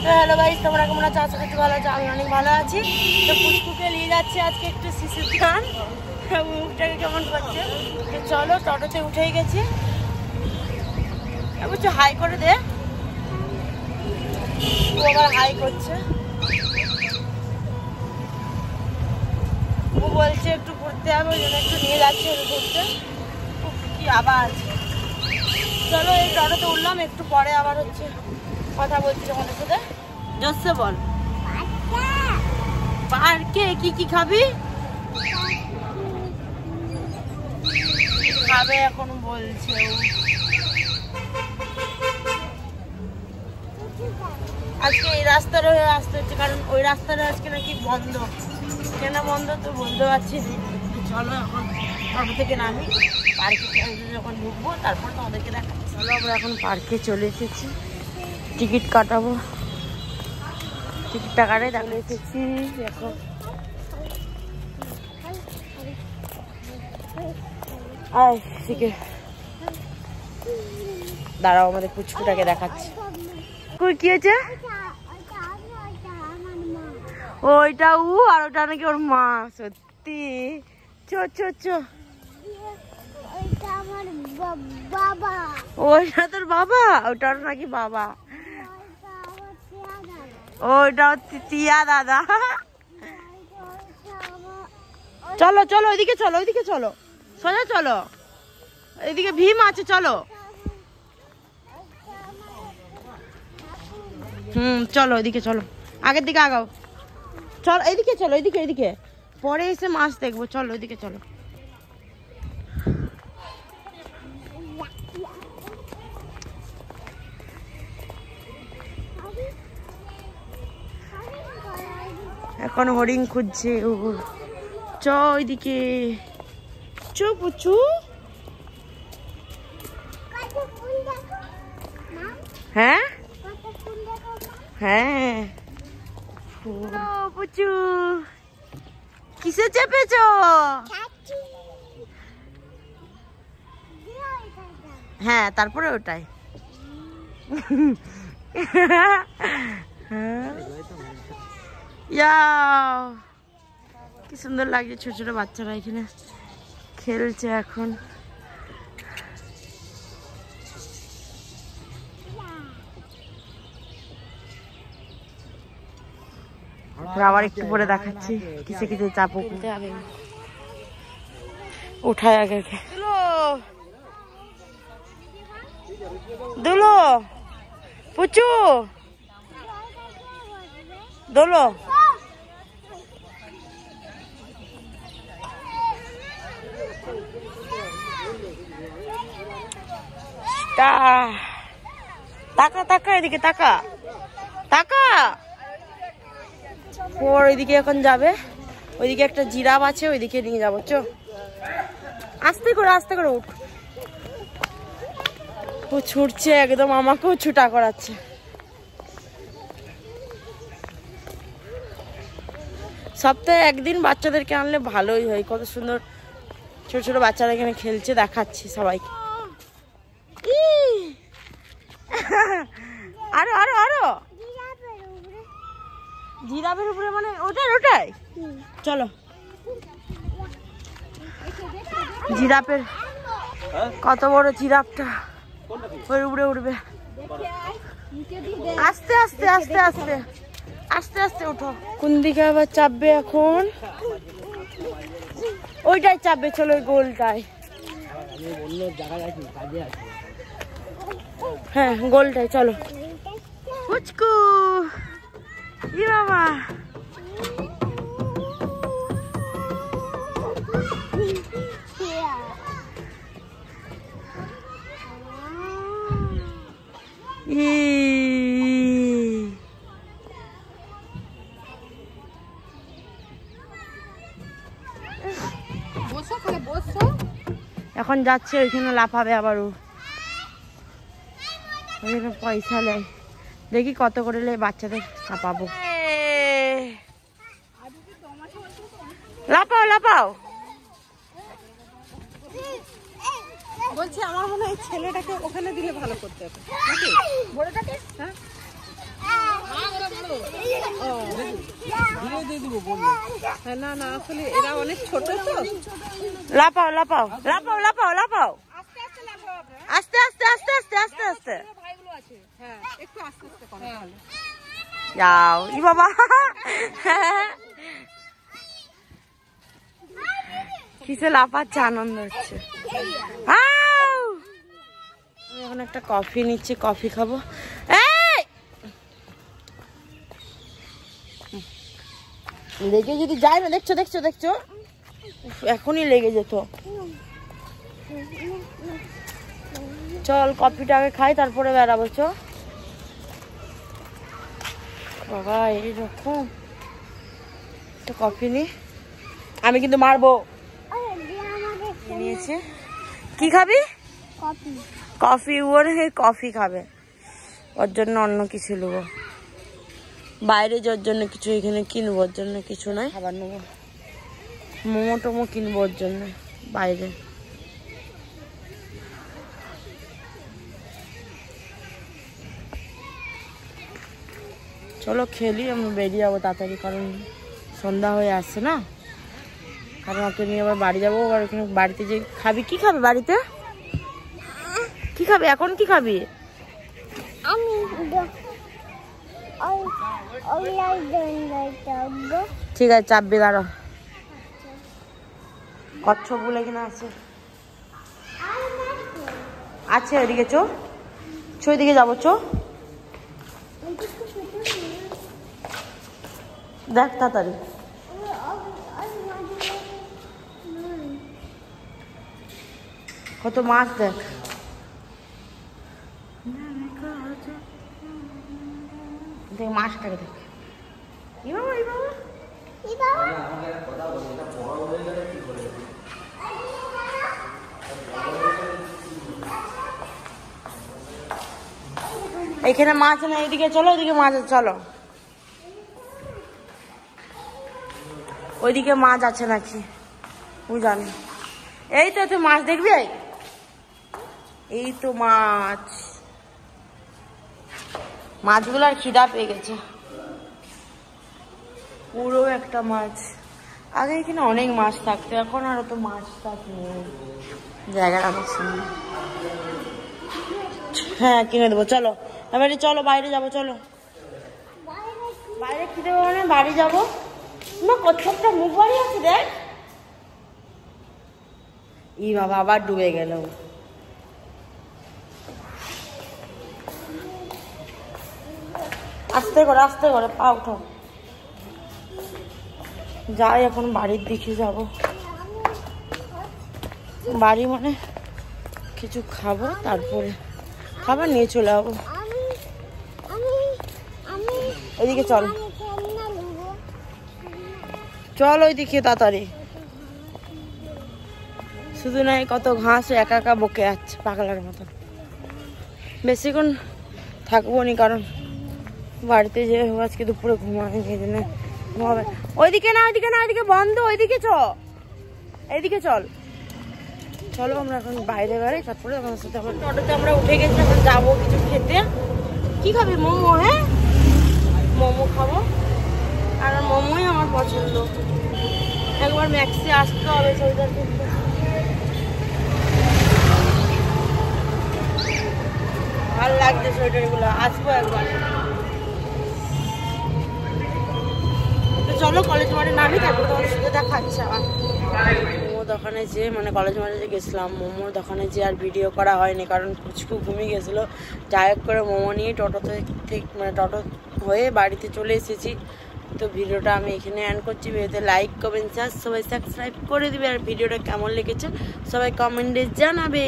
তো hello guys, তোমরা কেমন আছো? আশা করছি ভালো আছো। আমি অনেক ভালো আছি। তো পুচকুকে নিয়ে যাচ্ছি আজকে একটু শিশুর গান, মুখটাকে কেমন করছে। তো চলো, টোটোতে উঠেই গেছি। বুঝছো, হাই করে দে। ও আবার হাই করছে। ও বলছে একটু ঘুরতে যাবে, ওই জন্য একটু নিয়ে যাচ্ছে ঘুরতে। কি আওয়াজ! চলো, এই টোটোতে উঠলাম, একটু পরে আবার হচ্ছে কথা বলছি তোমাদের সাথে। জোসে বল। পার্কে কি কি খাবি? খাবে এখন বলছে। আজকে এই রাস্তার হয়ে আসতে হচ্ছে, কারণ ওই রাস্তাটা আজকে নাকি বন্ধ। কেন বন্ধ তো বলতে পারছি না। চলো এখন টোটো থেকে নামি, পার্কে যখন ঢুকবো তারপর তোমাদেরকে দেখাচ্ছি। চলো, আমরা এখন পার্কে চলে এসেছি, টিকিট কাটাবো। টিকিটটা কাটাই চলে এসেছি। দেখো দাঁড়াও, আমাদের পুচকুটাকে দেখাচ্ছি। কই কি হয়েছে? ওইটা ও, আর ওটা নাকি ওর মা। সত্যি? চো চো চো। ওইটা তোর বাবা? ওটা নাকি বাবা? ওইটা টিয়া দাদা। চলো চলো, ওইদিকে চলো, ওইদিকে চলো, সোজা চলো, এইদিকে ভীম আছে। চলো চলো, ওইদিকে চলো, আগের দিকে আগাও। চলো এইদিকে, চলো এইদিকে, এইদিকে পরে এসে মাছ দেখবো। চলো ওইদিকে চলো। এখন হরিণ খুঁজছে ও। চ ওইদিকে, চো পুচু। হ্যাঁ হ্যাঁ, পুচু কিসে চেপেছ? হ্যাঁ, তারপরে ওটাই। কি সুন্দর লাগছে, ছোট ছোট বাচ্চারা এখানে খেলছে এখন। আবার একটু পরে দেখাচ্ছি কিসে কিসে চাপো উঠায় আগে। দুলো পুচু দোলো। তাকা তাকা, এদিকে তাকা তাকা। ওর ওইদিকে এখন যাবে, ওইদিকে একটা জিরাফ আছে, ওইদিকে নিয়ে যাবো। চো, আস্তে করে আস্তে করে উঠ। ও ছুটছে একদম, আমাকেও ছুটা করাচ্ছে। সপ্তাহে একদিন বাচ্চাদেরকে আনলে ভালোই হয়। কত সুন্দর ছোট ছোট বাচ্চারা এখানে খেলছে, দেখাচ্ছি সবাইকে। আরো আরো আরো, জিরাফের উপরে মানে ওটাই ওটাই। চলো, জিরাফের কত বড় জিরাফটা, ওর উপরে উঠবে। আস্তে আস্তে আস্তে আস্তে আস্তে আস্তে উঠো। কোন দিকে আবার চাপবে এখন? ওইটাই চাপবে। চলো, ওই গোলটায়। হ্যাঁ, গোলটাই। চলো পুচকু, ই বাবা, এখন যাচ্ছে ওইখানে লাফাবে আবার। ও ওইখানে পয়সা নেয়, দেখি কত করে লে বাচ্চাদের চাপাবো। লাফাও লাফাও। বলছি আমার মনে হয় ছেলেটাকে ওখানে দিলে ভালো করতে হবে নাকি? বড়টাকে? হ্যাঁ না না আসলে এরা অনেক ছোট তো। লাপাও লাপাও লাপাও লাপাও লাপাও, আস্তে আস্তে আস্তে আস্তে আস্তে আস্তে যাও। ই বাবা কিসে লাফাচ্ছে, আনন্দ হচ্ছে। আমি এখন একটা কফি নিচ্ছি, কফি খাবো। লেগে যদি যায় না, দেখছো দেখছো দেখছো, এখনই লেগে যেত। চল কফিটা আগে খাই, তারপরে বেড়াবো। চো বাবা, এইরকম কফি নি, আমি কিন্তু মারবো। নিয়েছি, কি খাবি? কফি। ওর কফি খাবে, ওর জন্য অন্য কিছু নেবো। বাইরে যাওয়ার জন্য কিছু এখানে কিনবো, ওর জন্য কিছু নয়, খাবার নেবো। মোমো টোমো কিনবো ওর জন্য বাইরে। চলো খেলি, আমি বেরিয়ে যাবো তাড়াতাড়ি, কারণ সন্ধ্যা হয়ে আসছে না। কারণ ওকে নিয়ে আবার বাড়ি যাবো। আবার ওখানে বাড়িতে যে খাবি, কি খাবে বাড়িতে? কি খাবি এখন, কি খাবি? ঠিক আছে, চাপবি, দাঁড়ো। কচ্ছপ বলে কিনা আছে, আছে ওইদিকে। চো ওইদিকে যাবো, চো দেখ তাড়াতাড়ি। কত মাছ দেখ, দেখ মাছটাকে দেখ। এখানে মাছ না, এইদিকে চলো, ওইদিকে মাছ আছে, চলো। ওইদিকে মাছ আছে নাকি আমি জানি। এই তো তুই মাছ দেখবি, এই তো মাছ। মাছগুলো আর খিদা পেয়ে গেছে, পুরো একটা মাছ। আগে এখানে অনেক মাছ থাকতো, এখন আর তো মাছ থাকে জায়গাটা আমার সামনে। হ্যাঁ কিনে দেবো, চলো এবারে, চলো বাইরে যাবো। চলো বাইরে খিদে পাবে না, বাড়ি যাবো না। কচ্ছপটা মুখ বাড়ি আছে, দেখ। ই বাবা, আবার ডুবে গেল। আস্তে করে আস্তে করে পা উঠাও। যাই এখন বাড়ির দিকে যাব। বাড়ি মানে কিছু খাবো, তারপরে খাবার নিয়ে চলে যাবো। ওইদিকে চল, চল ওইদিকে তাড়াতাড়ি। শুধু নাই, কত ঘাস একা একা বকে যাচ্ছে পাগলার মতন। বেশিক্ষণ থাকবো নি, কারণ বাড়িতে যে আজকে দুপুরে ঘুমাই, এই জন্য ঘুমাবে। ওইদিকে না, ওইদিকে না, ওইদিকে বন্ধ, ওইদিকে চ, এইদিকে চল। চলো আমরা এখন বাইরে বেড়াই, তারপরে আমার সাথে আবার টোটোতে আমরা উঠে গেছি। এখন যাবো কিছু খেতে। কি খাবি? মোমো। হ্যাঁ মোমো খাবো, আর মোমোই আমার পছন্দ। একবার ম্যাক্সে আসতে হবে, সোয়েটার কিনতে। ভালো লাগছে সোয়েটারগুলো, আসবো একবার। চলো কলেজ মাঠে নামি, তারপর তোমাদের সাথে দেখাচ্ছে আবার। মোমো দোকানে যে, মানে কলেজ মাঠে যে গেছিলাম, মোমোর দোকানে যে আর ভিডিও করা হয়নি, কারণ পুচকু ঘুমিয়ে গেছিলো। যাই হোক করে মোমো নিয়ে টোটোতে ঠিক, মানে টোটো হয়ে বাড়িতে চলে এসেছি। তো ভিডিওটা আমি এখানে এন্ড করছি। ভিডিওতে লাইক কমেন্ট সবাই সাবস্ক্রাইব করে দিবে। আর ভিডিওটা কেমন লেগেছে সবাই কমেন্টে জানাবে।